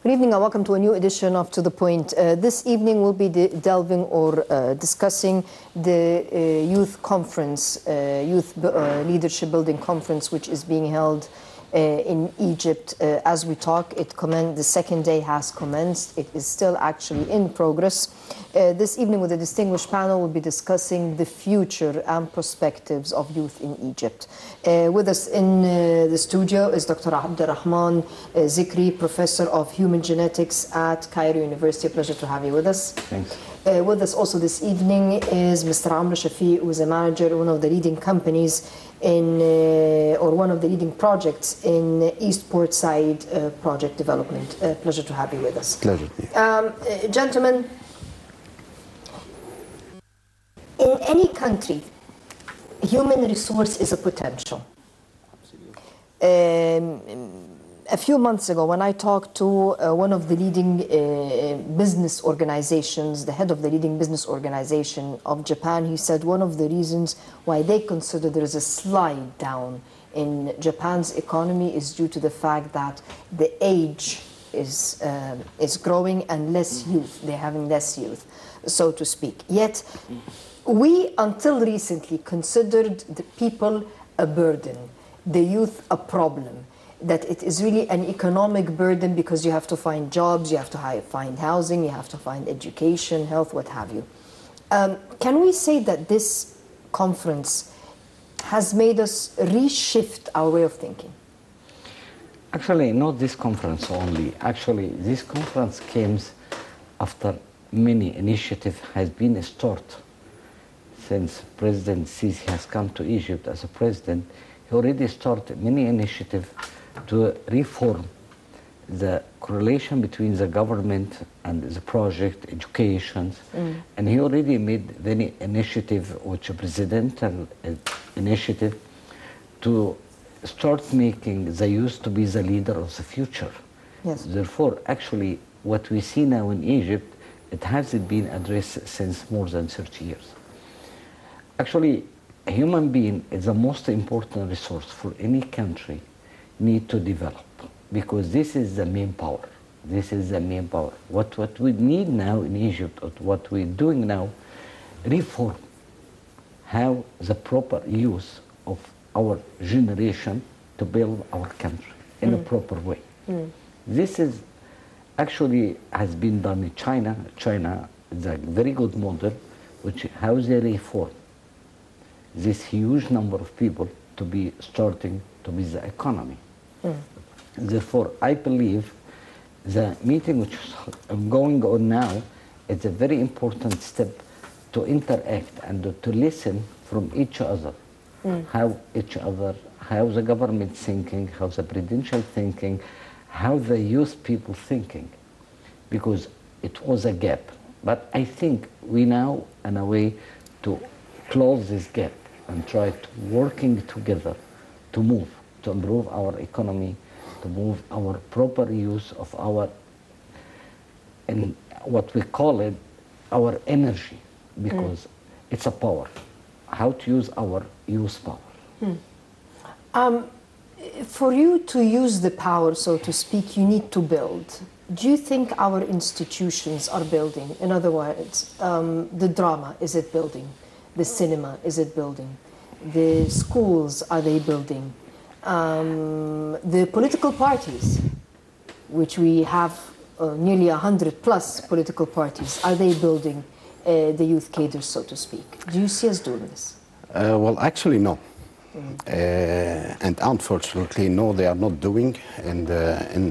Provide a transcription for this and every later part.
Good evening and welcome to a new edition of To The Point. This evening we'll be delving or discussing the youth conference, youth leadership building conference, which is being held in Egypt as we talk. The second day has commenced. It is still actually in progress. This evening with a distinguished panel, we'll be discussing the future and perspectives of youth in Egypt. With us in the studio is Dr. Abdurrahman Zikri, Professor of Human Genetics at Cairo University. A pleasure to have you with us. Thanks. With us also this evening is Mr. Amr Shafi, who is a manager in one of the leading companies or one of the leading projects in East Port Said project development. Pleasure to have you with us. Pleasure. Gentlemen, in any country, human resource is a potential. A few months ago, when I talked to one of the leading business organizations, the head of the leading business organization of Japan, he said one of the reasons why they consider there is a slide down in Japan's economy is due to the fact that the age is growing and less youth. They're having less youth, so to speak. Yet, we, until recently, considered the people a burden, the youth a problem, that it is really an economic burden because you have to find jobs, you have to find housing, you have to find education, health, what have you. Can we say that this conference has made us reshift our way of thinking? Actually, not this conference only. Actually, this conference came after many initiatives has been started. Since President Sisi has come to Egypt as a president, he already started many initiatives to reform the correlation between the government and the project, education. And he already made many initiatives, which a presidential initiative, to start making the youth to be the leader of the future. Yes. Therefore, actually, what we see now in Egypt, it hasn't been addressed since more than 30 years. Actually, a human being is the most important resource for any country need to develop, because this is the main power. This is the main power. What we need now in Egypt, or what we're doing now, reform how the proper use of our generation to build our country in a proper way. This is actually has been done in China. China is a very good model, which how they reform this huge number of people to be starting to be the economy. Therefore, I believe the meeting which is going on now is a very important step to interact and to listen from each other, how the government thinking, how the presidential thinking, how the youth people thinking, because it was a gap. But I think we now, in a way, to close this gap and try to working together to move, to improve our economy, to move our proper use of our, and what we call it, our energy, because it's a power. How to use our youth power. For you to use the power, so to speak, you need to build. Do you think our institutions are building? In other words, the drama, is it building? The cinema, is it building? The schools, are they building? The political parties, which we have nearly 100 plus political parties, are they building the youth cadre, so to speak? Do you see us doing this? Well, actually, no. And unfortunately, no, they are not doing in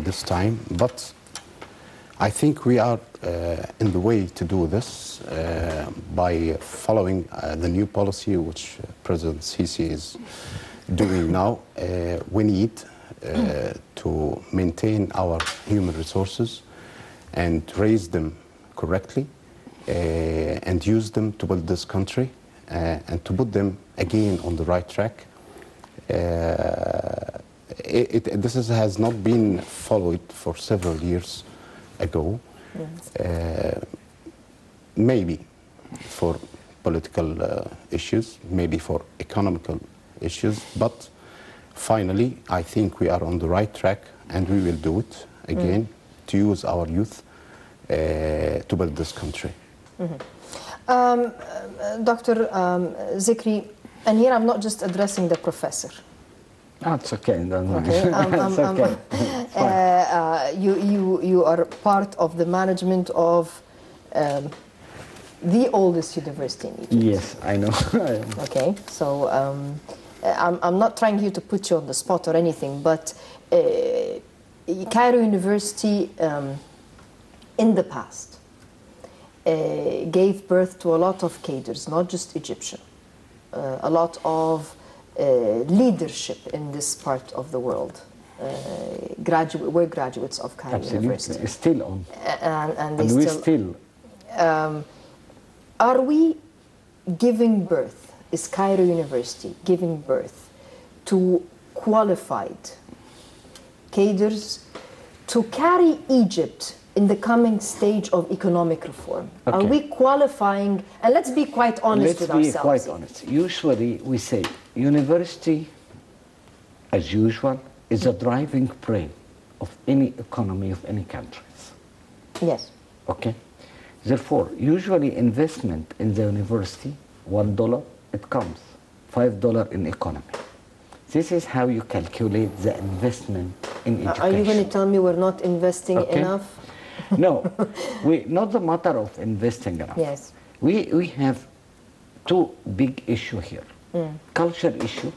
this time. But I think we are in the way to do this by following the new policy which President Sisi is doing now. We need to maintain our human resources and raise them correctly and use them to build this country and to put them again on the right track. This has not been followed for several years ago. Maybe for political issues, maybe for economical issues, but finally I think we are on the right track and we will do it again. to use our youth to build this country. Dr. Zikri, and here I'm not just addressing the professor. That's okay. Okay, It's okay. It's fine. you are part of the management of the oldest university in Egypt. Yes, I know. Okay, so I'm not trying here to put you on the spot or anything, but Cairo University in the past gave birth to a lot of cadres, not just Egyptian, a lot of leadership in this part of the world. We're graduates of Cairo University. It's still on. And we still. Are we giving birth, is Cairo University giving birth to qualified cadres to carry Egypt in the coming stage of economic reform? Okay. Are we qualifying, and let's be quite honest with ourselves. Let's be quite honest. Usually we say university, as usual, is a driving brain of any economy of any countries. Yes. Okay? Therefore, usually investment in the university, $1, it comes, $5 in economy. This is how you calculate the investment in education. Are you going to tell me we're not investing enough? No, not the matter of investing enough. Yes. We have two big issues here. Culture issue,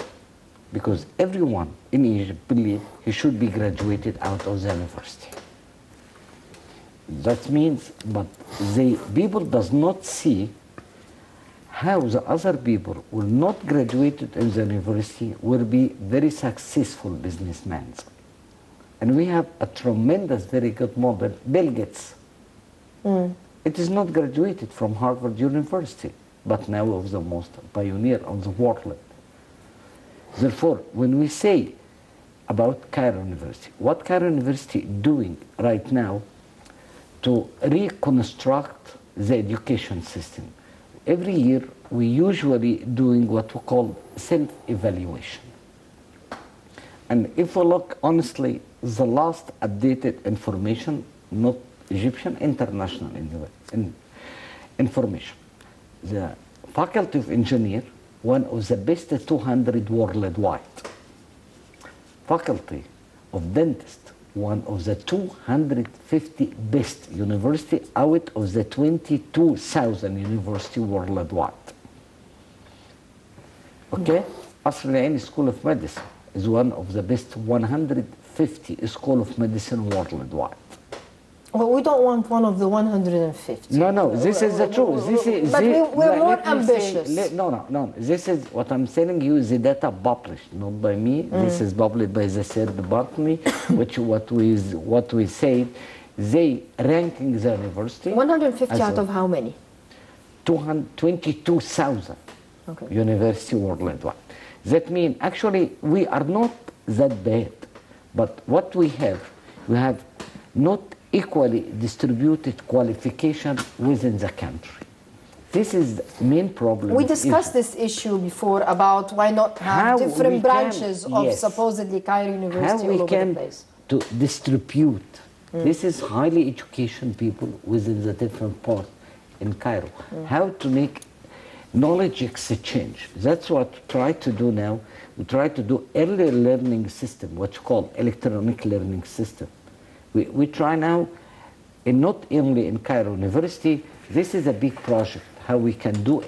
because everyone in Egypt believes he should be graduated out of the university. That means, but the people does not see how the other people who are not graduated in the university will be very successful businessmen. And we have a tremendous, very good model, Bill Gates. It is not graduated from Harvard University, but now of the most pioneer on the world. Therefore, when we say about Cairo University, what Cairo University is doing right now to reconstruct the education system. Every year, we usually doing what we call self-evaluation. And if we look honestly, the last updated information, not Egyptian, international information. The Faculty of Engineer, one of the best 200 worldwide. Faculty of Dentist, one of the 250 best university out of the 22,000 university worldwide. Okay? Asr School of Medicine is one of the best 150 School of Medicine worldwide. Well, we don't want one of the 150. No, this is the truth. But we're more ambitious. No. This is what I'm telling you, the data published, not by me. This is published by the third party, which what we said, they ranking the university. 150 out of how many? 22,000 university worldwide. That means actually we are not that bad, but what we have not equally distributed qualification within the country. This is the main problem. We discussed this issue before about why not have different branches of supposedly Cairo University all over the place. To distribute. This is highly educated people within the different parts in Cairo. How to make knowledge exchange. That's what we try to do now. We try to do early learning system, what's called electronic learning system. We try now, and not only in Cairo University, this is a big project, how we can do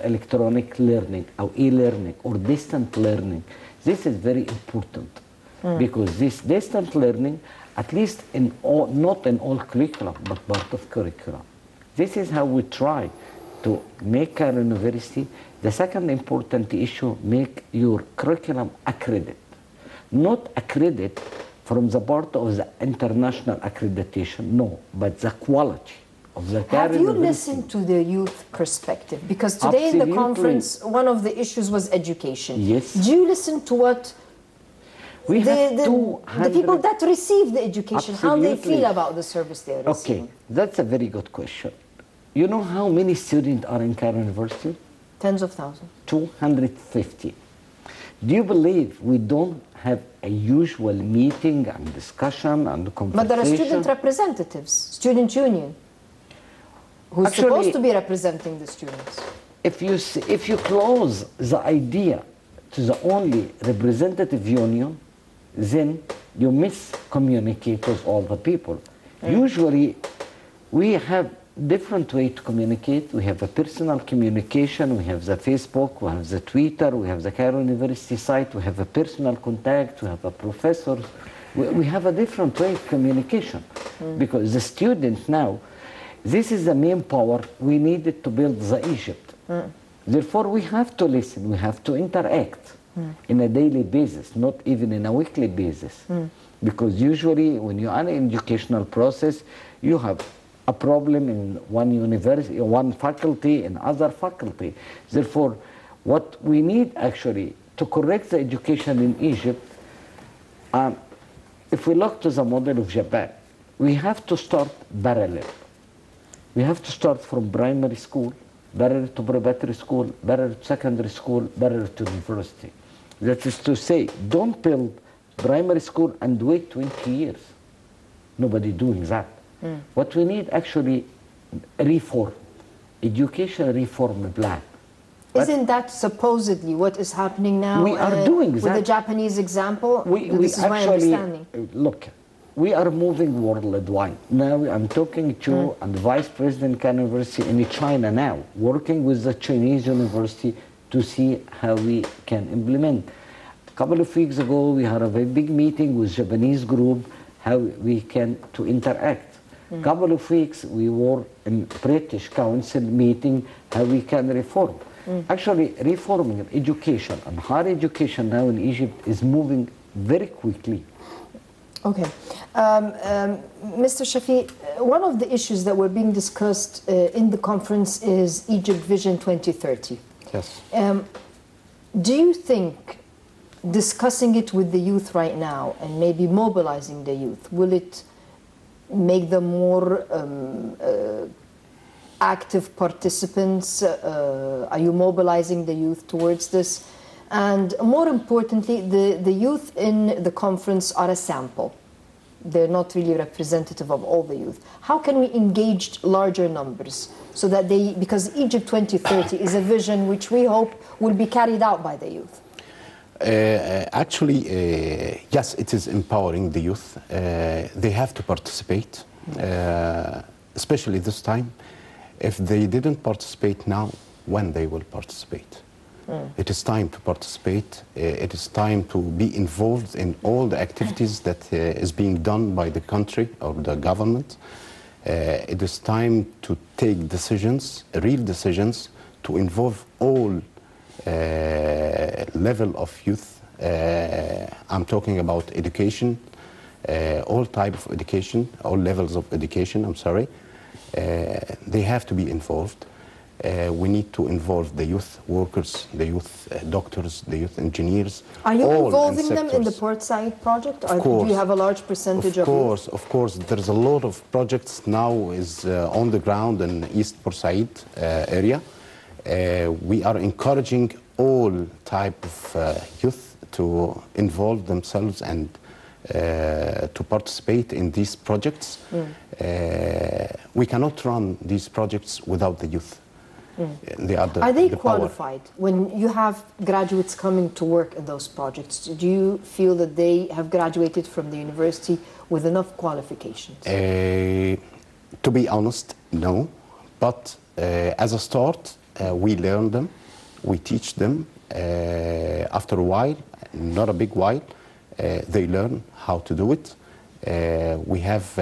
electronic learning, or e-learning, or distant learning. This is very important, because this distant learning, at least not in all curriculum, but part of curriculum. This is how we try to make Cairo University. The second important issue, make your curriculum accredited. Not accredited from the part of the international accreditation, no, but the quality of the Cairo University. Have you listened to the youth perspective? Because today in the conference, one of the issues was education. Yes. Do you listen to what we the people that receive the education, how they feel about the service they are receiving? Okay, that's a very good question. You know how many students are in Cairo University? Tens of thousands. 250. Do you believe we don't have a usual meeting and discussion and conversation. But there are student representatives, student union, who's supposed to be representing the students. If you close the idea to the only representative union, then you miscommunicate with all the people. Usually, we have different way to communicate. We have a personal communication, we have the Facebook, we have the Twitter, we have the Cairo University site, we have a personal contact, we have a professor. We have a different way of communication because the student now, this is the main power we needed to build the Egypt. Therefore, we have to listen, we have to interact in a daily basis, not even in a weekly basis. Because usually when you are in an educational process, you have a problem in one university, one faculty, in other faculty. Therefore, what we need actually to correct the education in Egypt, if we look to the model of Japan, we have to start parallel. We have to start from primary school, parallel to preparatory school, parallel to secondary school, parallel to university. That is to say, don't build primary school and wait 20 years. Nobody doing that. What we need actually reform, education reform plan. Isn't that supposedly what is happening now? We are doing that. With the Japanese example? This is my actually, understanding. look, we are moving worldwide. Now I'm talking to the Vice President of University in China now, working with the Chinese university to see how we can implement. A couple of weeks ago, we had a very big meeting with Japanese group, how we can to interact. A couple of weeks, we were in British Council meeting, how we can reform. Actually, reforming education and higher education now in Egypt is moving very quickly. Okay. Mr. Shafi, one of the issues that were being discussed in the conference is Egypt Vision 2030. Yes. Do you think discussing it with the youth right now and maybe mobilizing the youth, will it make them more active participants? Are you mobilizing the youth towards this? And more importantly, the youth in the conference are a sample. They're not really representative of all the youth. How can we engage larger numbers so that they, because Egypt 2030 is a vision which we hope will be carried out by the youth? Actually, yes, it is empowering the youth. They have to participate, especially this time. If they didn't participate now, when they will participate? It is time to participate. It is time to be involved in all the activities that is being done by the country or the government. It is time to take decisions, real decisions, to involve all level of youth. I'm talking about education, all type of education, all levels of education, I'm sorry. They have to be involved. We need to involve the youth workers, the youth doctors, the youth engineers. Are you involving them in the Portside project? Of course. Do you have a large percentage of youth? Of course. There's a lot of projects now is on the ground in East Portside area. We are encouraging all type of youth to involve themselves and to participate in these projects. We cannot run these projects without the youth. Are they qualified? When you have graduates coming to work in those projects, do you feel that they have graduated from the university with enough qualifications? To be honest, no. But as a start, we learn them, we teach them. After a while, not a big while, they learn how to do it. We have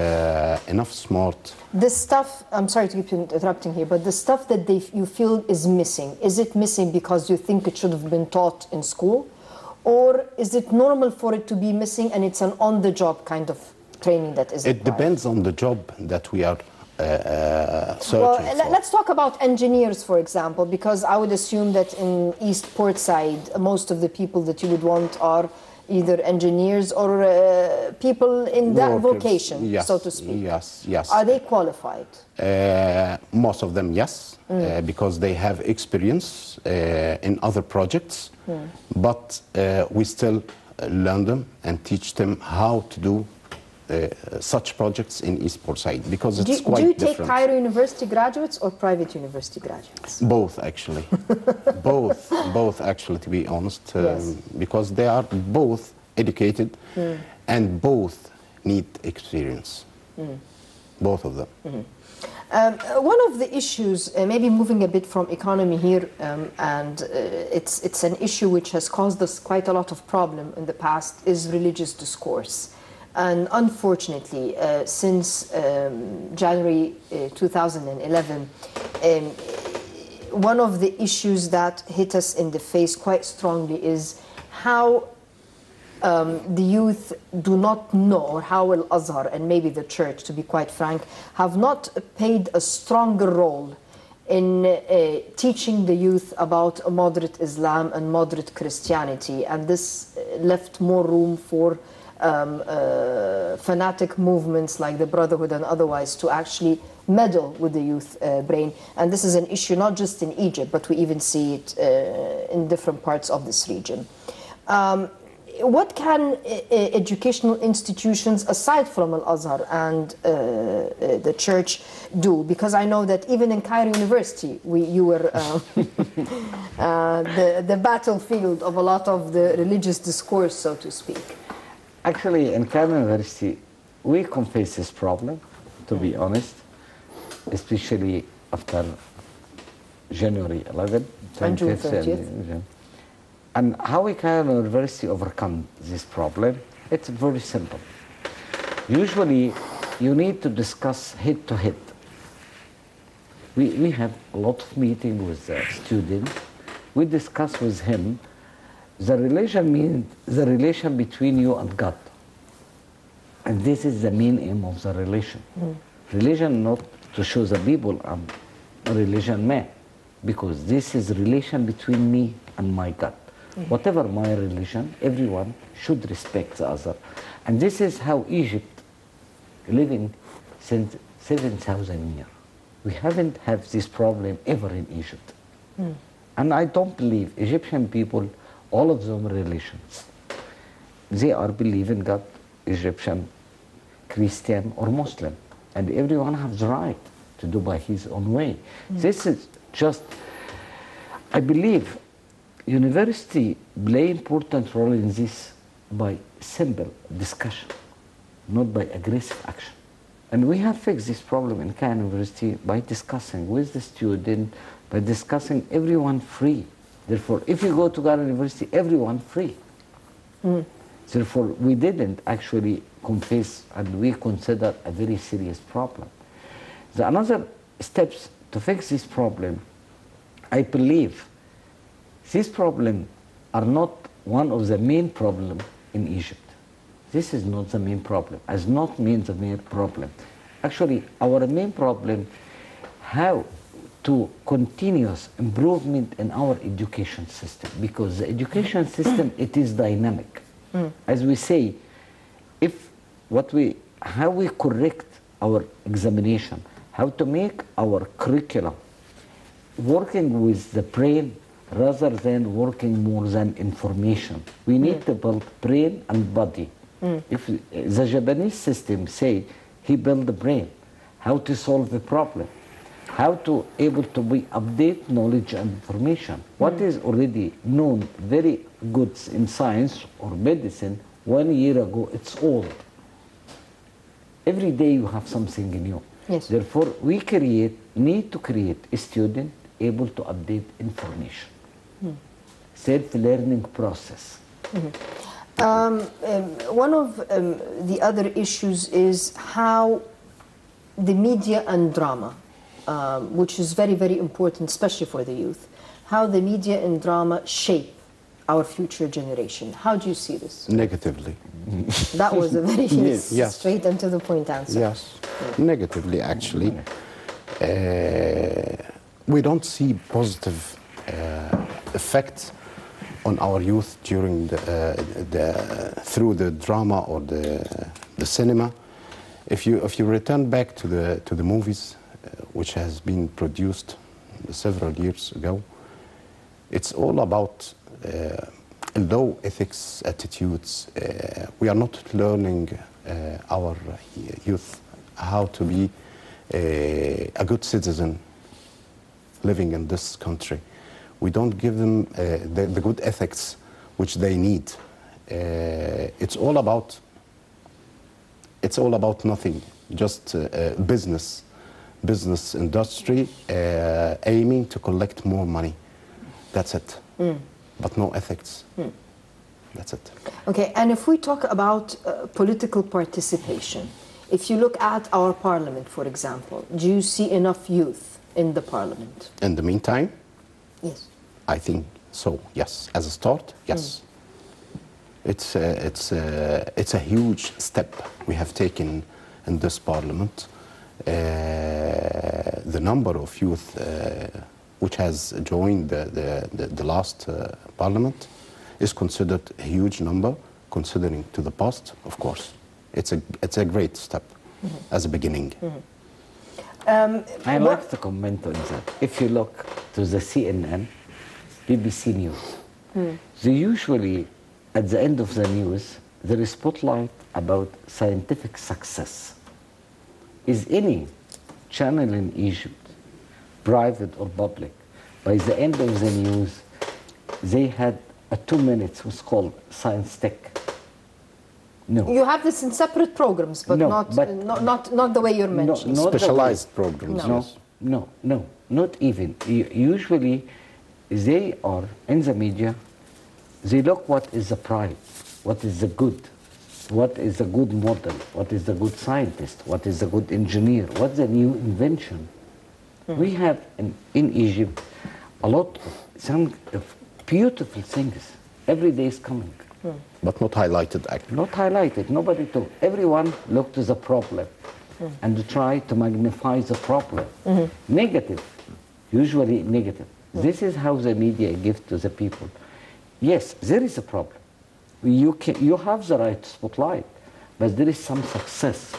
enough smart... The stuff, I'm sorry to keep interrupting here, but the stuff that you feel is missing, is it missing because you think it should have been taught in school? Or is it normal for it to be missing and it's an on-the-job kind of training that is required? It depends on the job that we are searching for. Let's talk about engineers, for example, because I would assume that in East Portside, most of the people that you would want are either engineers or people in that vocation, yes, so to speak. Yes. Are they qualified? Most of them, yes, because they have experience in other projects. But we still learn them and teach them how to do such projects in East Port-Said, because it's quite different. Do you take Cairo University graduates or private university graduates? Both, actually. both, actually, to be honest, Yes. because they are both educated and both need experience, both of them. One of the issues, maybe moving a bit from economy here, and it's an issue which has caused us quite a lot of problem in the past, is religious discourse. And unfortunately, since January 2011, one of the issues that hit us in the face quite strongly is how the youth do not know, or how Al-Azhar and maybe the church, to be quite frank, have not played a stronger role in teaching the youth about moderate Islam and moderate Christianity. And this left more room for fanatic movements like the Brotherhood and otherwise to actually meddle with the youth brain. And this is an issue not just in Egypt, but we even see it in different parts of this region. What can educational institutions, aside from Al-Azhar and the church, do? Because I know that even in Cairo University, you were the battlefield of a lot of the religious discourse, so to speak. Actually, in Cairo University, we confess this problem, to be honest, especially after January 11th, and June 30th. And how we can University overcome this problem? It's very simple. Usually, you need to discuss head-to-head. We have a lot of meetings with the students. We discuss with him the relation means the relation between you and God. And this is the main aim of the relation. Religion not to show the people I'm a religion man, because this is relation between me and my God. Whatever my religion, everyone should respect the other. And this is how Egypt living since 7,000 years. We haven't had this problem ever in Egypt. And I don't believe Egyptian people, all of them religions. They are believing God, Egyptian, Christian or Muslim. And everyone has the right to do by his own way. This is just, I believe, university play important role in this by simple discussion, not by aggressive action. And we have fixed this problem in Cairo University by discussing with the student, by discussing everyone free. Therefore, if you go to Cairo University, everyone free. Therefore, we didn't actually confess, and we consider a very serious problem. The another steps to fix this problem, I believe, these problems are not one of the main problems in Egypt. This is not the main problem, as not mean the main problem. Actually, our main problem, how to continuous improvement in our education system, because the education system, it is dynamic. As we say, how we correct our examination, how to make our curriculum working with the brain rather than working more than information. We need to build brain and body. If the Japanese system say he built the brain, how to solve the problem, how to able to be update knowledge and information. What is already known very good in science or medicine 1 year ago, it's old. Every day you have something new. Yes. Therefore, we need to create a student able to update information. Self-learning process. One of the other issues is how the media and drama, which is very, very important, especially for the youth, how the media and drama shape our future generation. How do you see this? Negatively. That was a very Yes. straight and to the point answer. Yes, negatively actually. We don't see positive effects on our youth during through the drama or the cinema. If you return back to the movies, which has been produced several years ago, it's all about low ethics attitudes. We are not learning our youth how to be a good citizen living in this country. We don't give them the good ethics which they need. It's all about nothing, just business industry aiming to collect more money. That's it. But no ethics. That's it. Okay, and if we talk about political participation, if you look at our parliament, for example, do you see enough youth in the parliament? In the meantime, yes, I think so. Yes, as a start, yes. It's a huge step we have taken in this parliament. The number of youth which has joined the last parliament is considered a huge number, considering to the past, of course. It's a great step as a beginning. I like to comment on that. If you look to the CNN, BBC News, they usually, at the end of the news, there is spotlight about scientific success. Is any channel in Egypt, private or public, by the end of the news, they had a 2 minutes was called Science Tech? No. You have this in separate programs, but, No, not the way you're mentioning. not the Specialized programs. No, Yes. no, not even. Usually, they are in the media. They look what is the pride, what is the good, what is the good model, what is the good scientist, what is the good engineer, what's the new invention. We have in Egypt a lot of some beautiful things. Every day is coming. But not highlighted, actually. Not highlighted, nobody told. Everyone looked to the problem and try to magnify the problem. Negative, usually negative. This is how the media gives to the people. Yes, there is a problem. You have the right to spotlight, but there is some success.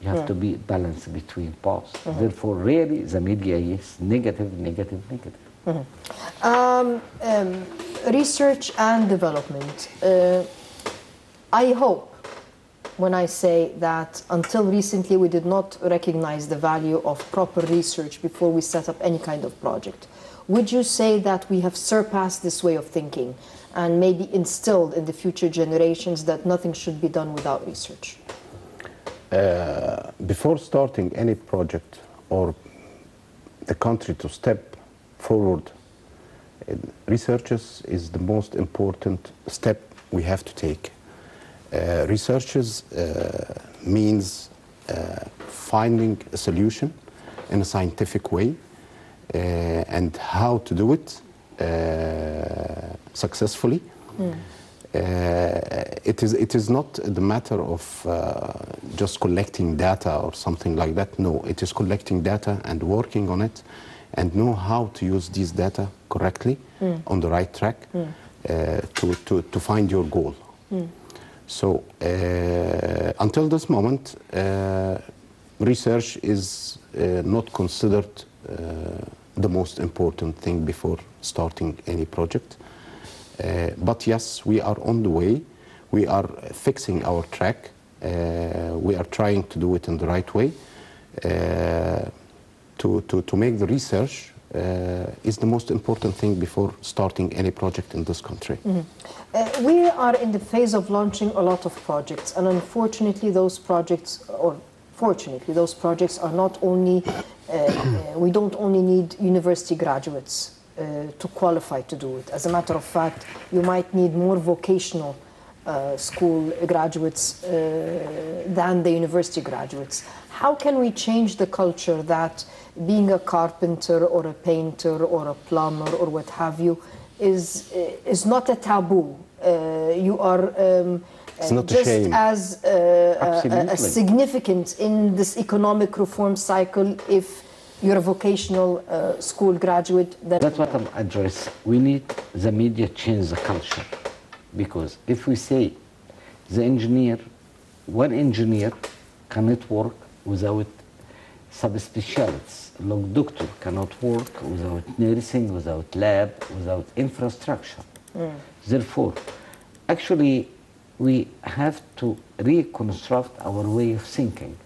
You have to be balanced between both. Therefore, really, the media is negative, negative, negative. Research and development. I hope when I say that until recently we did not recognize the value of proper research before we set up any kind of project. Would you say that we have surpassed this way of thinking and maybe instilled in the future generations that nothing should be done without research? Before starting any project or the country to step forward, researches is the most important step we have to take. Researches means finding a solution in a scientific way and how to do it successfully. It is not the matter of just collecting data or something like that. No, it is collecting data and working on it and know how to use these data correctly on the right track to find your goal. So until this moment, research is not considered the most important thing before starting any project. But yes, we are on the way. We are fixing our track. We are trying to do it in the right way. To make the research is the most important thing before starting any project in this country. We are in the phase of launching a lot of projects, and unfortunately those projects, or fortunately those projects are not only, we don't only need university graduates to qualify to do it. As a matter of fact, you might need more vocational school graduates than the university graduates. How can we change the culture that being a carpenter or a painter or a plumber or what have you is not a taboo? You are just as significant in this economic reform cycle if you're a vocational school graduate. That's what I'm addressing. We need the media change the culture. Because if we say the engineer, one engineer cannot work without subspecialists. Like doctor cannot work without nursing, without lab, without infrastructure. Therefore, Actually, we have to reconstruct our way of thinking.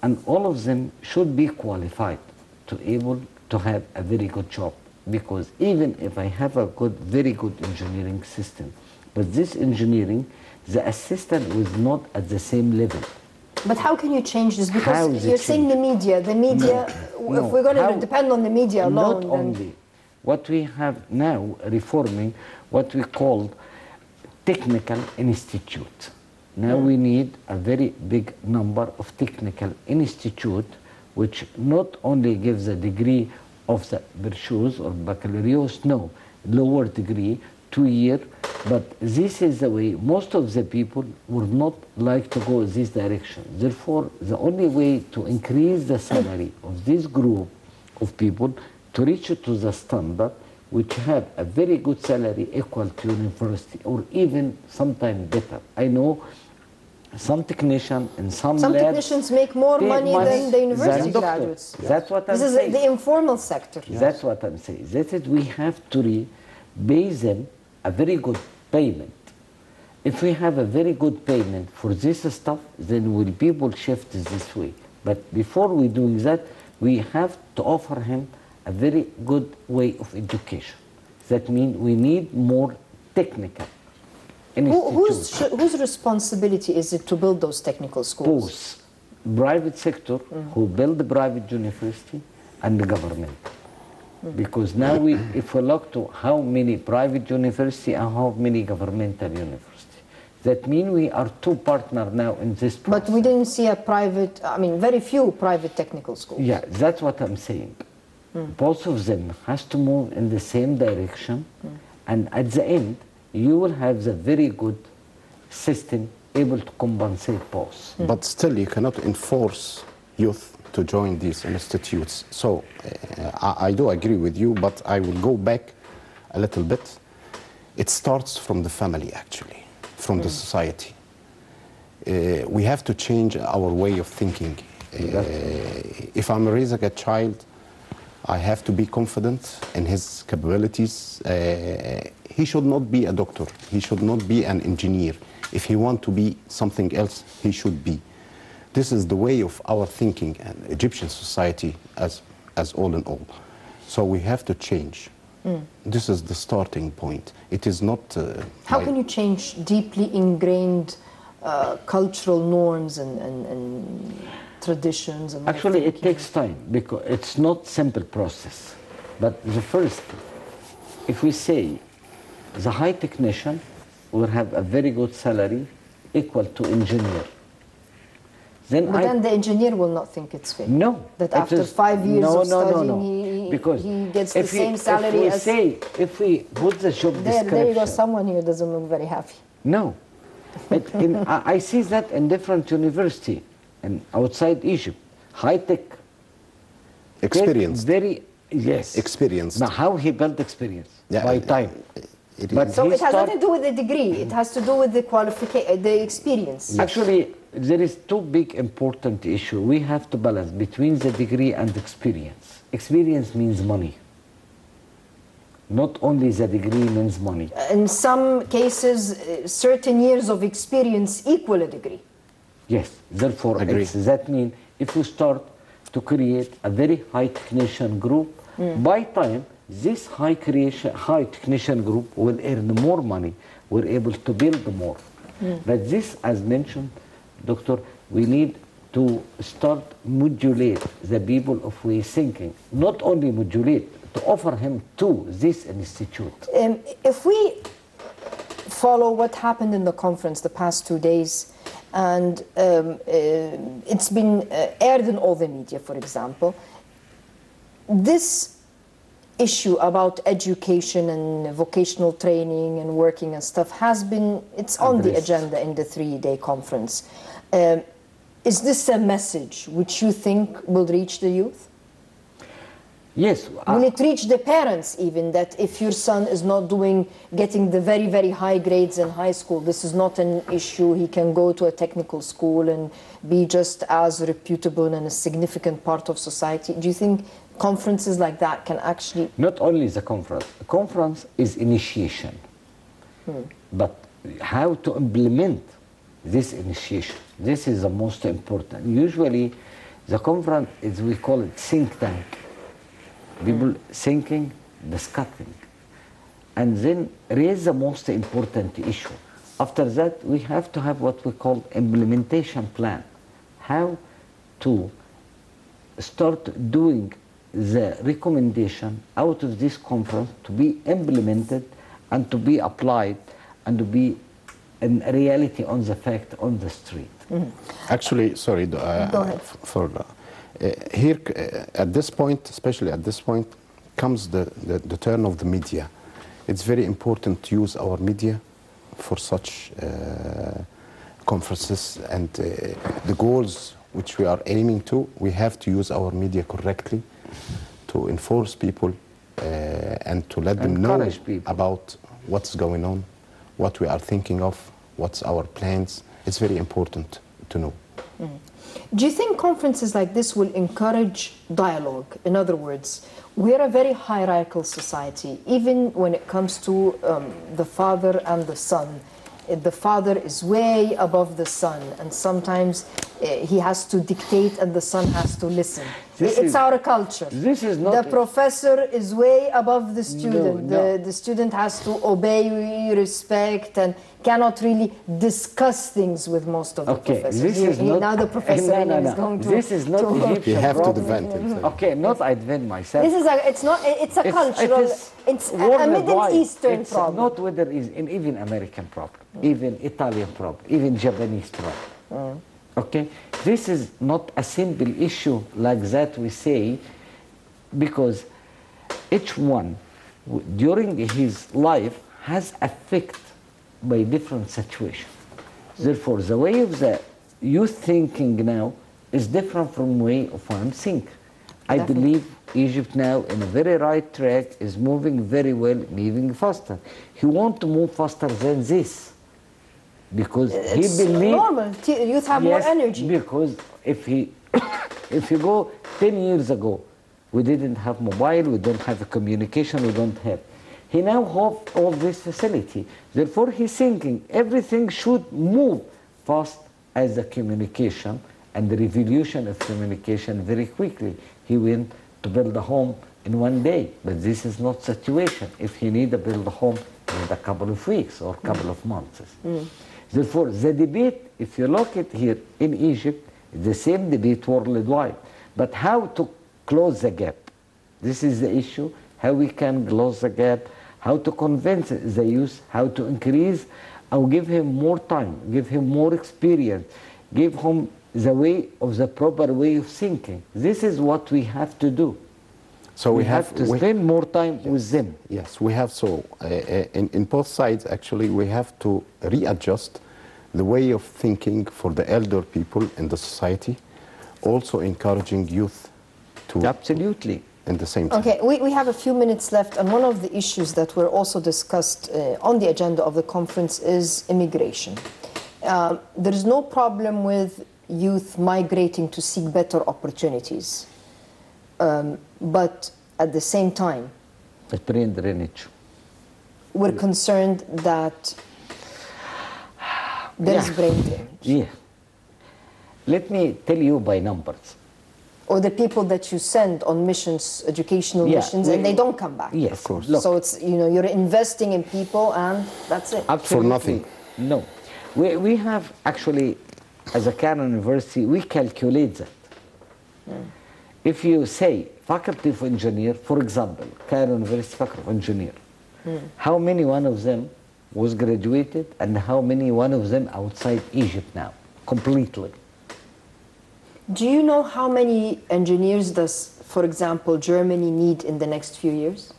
And all of them should be qualified to able to have a very good job. Because even if I have a very good engineering system, but this engineering, the assistant was not at the same level. But how can you change this? How Because is it you're saying the media, No. if we're going to depend on the media alone, Not only. What we have now reforming what we call technical institute. Now we need a very big number of technical institute which not only gives a degree of the Berchus or Baccalaureate, no, lower degree, 2 years, but this is the way most of the people would not like to go this direction. Therefore, the only way to increase the salary of this group of people to reach to the standard which have a very good salary equal to university or even sometimes better. I know some technicians and some labs technicians make more money than the university graduates. That's what I'm saying. This is the informal sector. That's what I'm saying. That is, we have to pay them a very good payment. If we have a very good payment for this stuff, then will people shift this way. But before we do that, we have to offer him a very good way of education. That means we need more technical institutes. Whose responsibility is it to build those technical schools? Both private sector who build the private university and the government. Because now if we look to how many private university and how many governmental university, that means we are two partners now in this process. But we didn't see very few private technical schools. Yeah, that's what I'm saying. Both of them has to move in the same direction, and at the end, you will have the very good system able to compensate both. But still, you cannot enforce youth to join these institutes. So I do agree with you, but I will go back a little bit. It starts from the family, actually, from the society. We have to change our way of thinking. If I'm raising a child, I have to be confident in his capabilities. He should not be a doctor. He should not be an engineer. If he wants to be something else, he should be. This is the way of our thinking and Egyptian society as all in all. So we have to change. This is the starting point. It is not... How can you change deeply ingrained cultural norms and traditions? And actually, it takes time because it's not simple process. But the first, if we say the high technician will have a very good salary equal to engineer. But then the engineer will not think it's fair. No. That after 5 years of studying, he gets the same salary as... If we put the job description... There you go, someone here doesn't look very happy. No. I see that in different universities and outside Egypt. High-tech. Experienced. Yes. Experienced. Now, how he built experience? Yeah, by time. So it has nothing to do with the degree. It has to do with the experience. Yes. Actually, there is two big important issues. We have to balance between the degree and experience. Experience means money. Not only the degree means money. In some cases, certain years of experience equal a degree. Yes, therefore, that means if we start to create a very high technician group, by time, this high technician group will earn more money. We're able to build more. But this, as mentioned, Doctor, we need to start modulate the people of way thinking. Not only modulate, to offer him to this institute. If we follow what happened in the conference the past 2 days, and it's been aired in all the media, for example, this issue about education and vocational training and working and stuff it's on the agenda in the 3-day conference. Is this a message which you think will reach the youth? Yes. Will it reach the parents even, that if your son is not getting the very, very high grades in high school, this is not an issue, he can go to a technical school and be just as reputable and a significant part of society? Do you think conferences like that can actually... Not only the conference is initiation, but how to implement this initiation. This is the most important. Usually, the conference is, we call it think tank. People thinking, discussing, and then raise the most important issue. After that, we have to have what we call implementation plan. How to start doing the recommendation out of this conference to be implemented and to be applied and to be in reality on the fact on the street. Actually, sorry, Go ahead. Here at this point, especially at this point, comes the turn of the media. It's very important to use our media for such conferences, and the goals which we are aiming to, we have to use our media correctly to enforce people and to let them know about what's going on, what we are thinking of, what's our plans. It's very important to know. Do you think conferences like this will encourage dialogue? In other words, we're a very hierarchical society, even when it comes to the father and the son. The father is way above the son, and sometimes he has to dictate and the son has to listen. It's our culture. This is not... The professor is way above the student. No. The student has to obey, respect, and cannot really discuss things with most of the professors. This is not, now the professor is going to... This is not Egyptian You have to problem. defend himself. Okay, not I defend myself. This is it's a cultural, it's a Middle Eastern problem. Not whether it's even American problem, even Italian problem, even Japanese problem. Okay, this is not a simple issue like that we say, because each one during his life has affected by different situations. Therefore, the way of the youth thinking now is different from the way of one think. I believe Egypt now in a very right track is moving very well, moving faster. He wants to move faster than this, because he believes... normal. Youth have more energy. Because if you go 10 years ago, we didn't have mobile, we don't have a communication, we don't have. He now has all this facility. Therefore, he's thinking everything should move fast as the communication and the revolution of communication very quickly. He went to build a home in one day, but this is not situation. If he need to build a home in a couple of weeks or a couple of months. Therefore, the debate, if you look at here in Egypt, is the same debate worldwide. But how to close the gap? This is the issue, how we can close the gap, how to convince the youth, how to increase, or give him more time, give him more experience, give him the way of the proper way of thinking. This is what we have to do. So we have to spend more time with them. Yes, we have. So in both sides, actually, we have to readjust the way of thinking for the elder people in the society, also encouraging youth to... Absolutely. In the same time. Okay, we have a few minutes left, and one of the issues that were also discussed on the agenda of the conference is immigration. There is no problem with youth migrating to seek better opportunities. But at the same time, brain drainage. We're concerned that there is brain drainage. Yeah. Let me tell you by numbers. Or the people that you send on missions, educational missions, and they don't come back. Yes, of course. So it's, you're investing in people, and that's it. Absolutely. For nothing. No. We have actually, as a Cairo University, we calculate that. If you say faculty of engineer, for example, Cairo University faculty of engineer, how many one of them was graduated and how many one of them outside Egypt now, completely? Do you know how many engineers does, for example, Germany need in the next few years?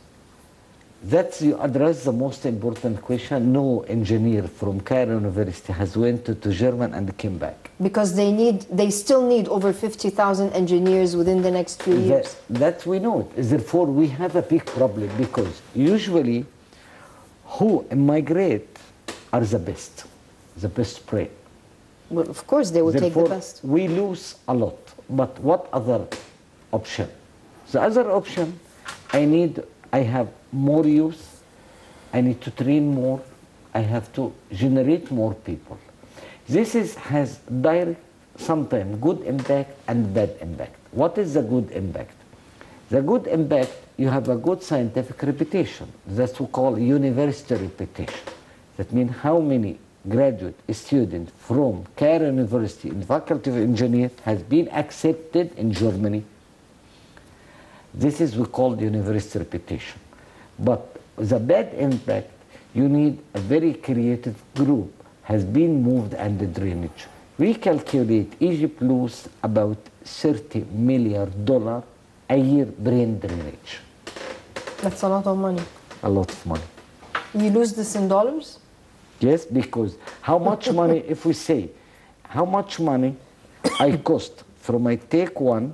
That's you address the most important question. No engineer from Cairo University has went to Germany and came back. Because they still need over 50,000 engineers within the next few years. That we know it. Therefore, we have a big problem, because usually who immigrate are the best brain. Well, of course, they will take the best. We lose a lot. But what other option? The other option, I have more youth, I need to train more, I have to generate more people. This has direct, sometimes good impact and bad impact. What is the good impact? The good impact, you have a good scientific reputation. That's what we call university reputation. That means how many graduate students from Cairo University in the Faculty of Engineering has been accepted in Germany. This is we call university reputation. But the bad impact, you need a very creative group has been moved and the drainage. We calculate Egypt lose about $30 million a year brain drainage. That's a lot of money. A lot of money. You lose this in dollars? Yes, because how much money, if we say, how much money I cost from I take one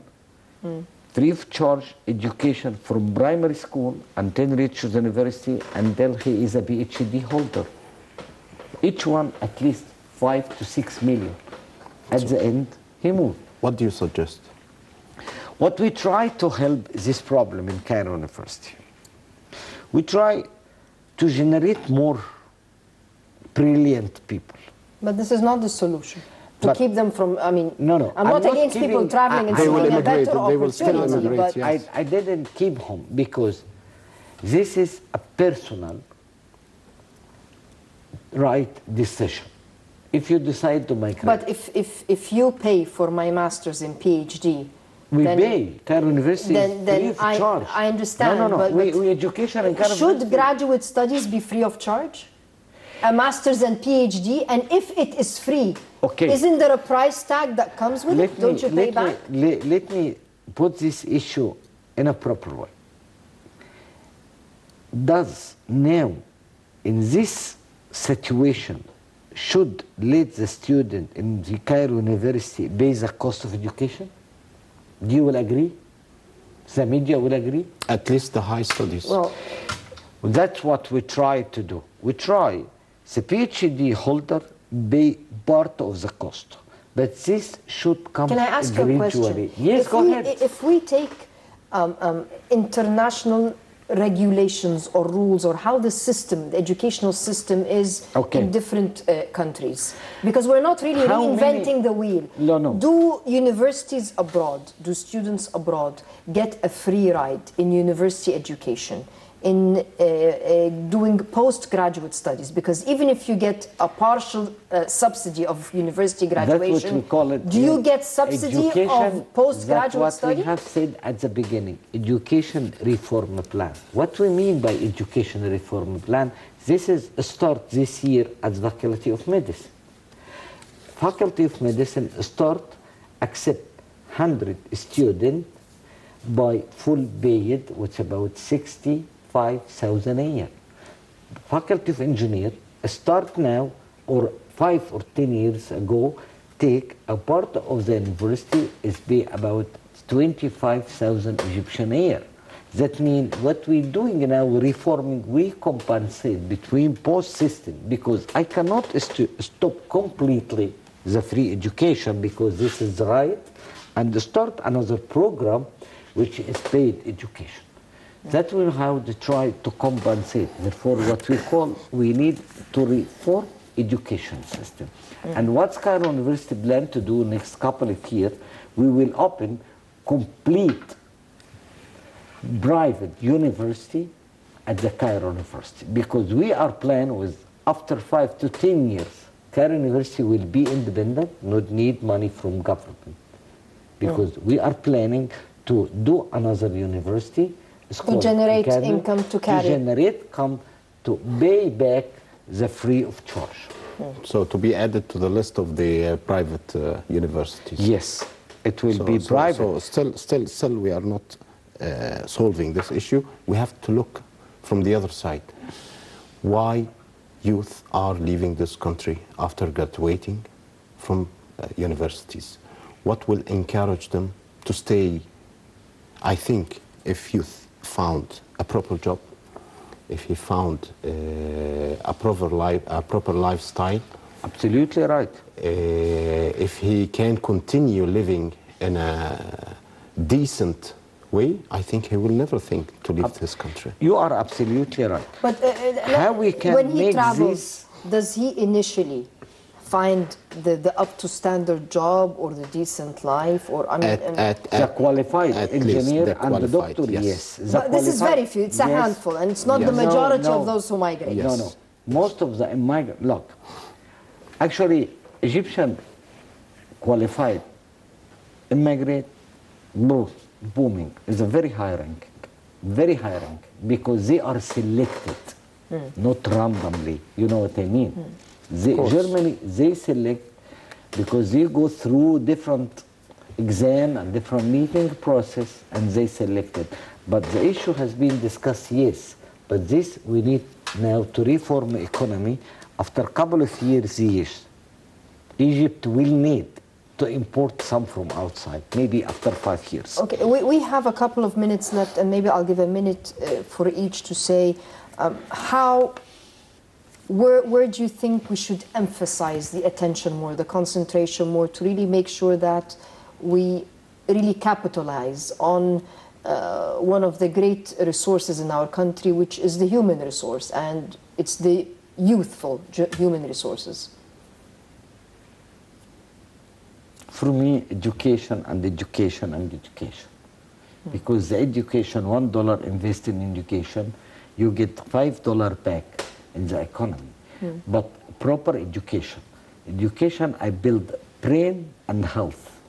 free of charge education from primary school until he reaches university until he is a PhD holder. Each one at least 5 to 6 million. At the end, he moved. What do you suggest? What we try to help this problem in Cairo University, we try to generate more brilliant people. But this is not the solution. To But- keep them from, I mean, No, I'm not against people giving- traveling and They will seeking a immigrate, better they will still opportunity, immigrate, but yes. I didn't keep home because this is a personal right decision. If you decide to migrate, But if you pay for my master's and PhD, we then pay. Cairo University is then free of I- charge. I understand, No, but- we education in Cairo should University. graduate studies be free of charge? A master's and PhD, and if it is free, Okay. isn't there a price tag that comes with it? Don't you pay back? Let me put this issue in a proper way. Does now, in this situation, should let the student in the Cairo University pay the cost of education? Do you will agree? The media will agree? At least the high studies. Well, That's what we try to do. We try the PhD holder pay part of the cost, but this should come can I ask you a gradually. question? Yes, If go we- ahead. If we take international regulations or rules, or how the system, the educational system is Okay. in different countries, because we're not really How reinventing many- the wheel. No. Do universities abroad, do students abroad get a free ride in university education, in doing postgraduate studies? Because even if you get a partial subsidy of university graduation, That's what we call it. do you get subsidy Education, of postgraduate that's what study? we have said at the beginning, education reform plan. What we mean by education reform plan, this is a start this year at the Faculty of Medicine. Faculty of Medicine start accept 100 students by full paid, which about 65,000 a year. Faculty of Engineer start now, or 5 or 10 years ago, take a part of the university is pay about 25,000 Egyptian a year. That means what we're doing now, reforming, we compensate between both systems, because I cannot stop completely the free education, because this is right, and start another program which is paid education. That will how to try to compensate. Therefore, what we call, we need to reform education system. And what Cairo University plan to do next couple of years, we will open complete private university at the Cairo University, because we are planning with after 5 to 10 years, Cairo University will be independent, not need money from government, because we are planning to do another university. To generate income to carry. To generate come to pay back the free of charge. So to be added to the list of the private universities. Yes, it will be private. So still we are not solving this issue. We have to look from the other side. Why youth are leaving this country after graduating from universities? What will encourage them to stay? I think if youth found a proper job, if he found a proper lifestyle, Absolutely right. if he can continue living in a decent way, I think he will never think to leave this country. You are absolutely right. But How we can when he make travels, this does he initially find the up to standard job or the decent life, or I mean, The qualified at least engineer the and the qualified, doctor, yes. yes. The but this is qualified- very few. It's a yes. handful, and it's not Yes. the majority No, of those who migrate. Yes. No, no. Most of the immigrant, look, actually, Egyptian qualified immigrant, booming, is a very high rank, because they are selected, not randomly. You know what I mean? Germany, they select because they go through different exam and different meeting process, and they select it. But the issue has been discussed, yes, but this we need now to reform the economy. After a couple of years, Egypt will need to import some from outside, maybe after 5 years. Okay, we have a couple of minutes left, and maybe I'll give a minute for each to say where do you think we should emphasize the attention more, the concentration more, to really make sure that we really capitalize on one of the great resources in our country, which is the human resource, and it's the youthful human resources? For me, education and education and education. Because the education, $1 invested in education, you get $5 back in the economy. But proper education. Education, I build brain and health.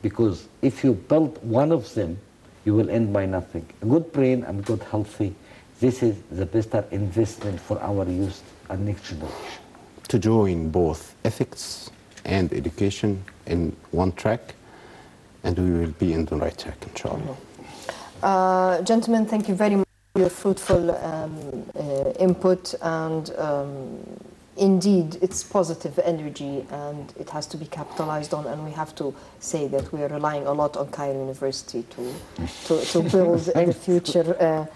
Because if you build one of them, you will end by nothing. A good brain and good healthy, this is the best investment for our youth and next generation. To join both ethics and education in one track, and we will be in the right track, inshallah. Gentlemen, thank you very much for your fruitful input, and indeed, it's positive energy, and it has to be capitalized on, and we have to say that we are relying a lot on Cairo University to build the future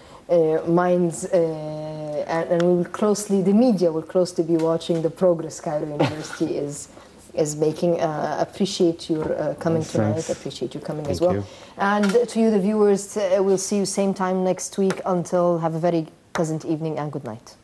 minds, and we will closely, the media will closely be watching the progress Cairo University is making. Appreciate your coming tonight. Appreciate you coming as well. You. And to you, the viewers, we'll see you same time next week. Until, have a very pleasant evening and good night.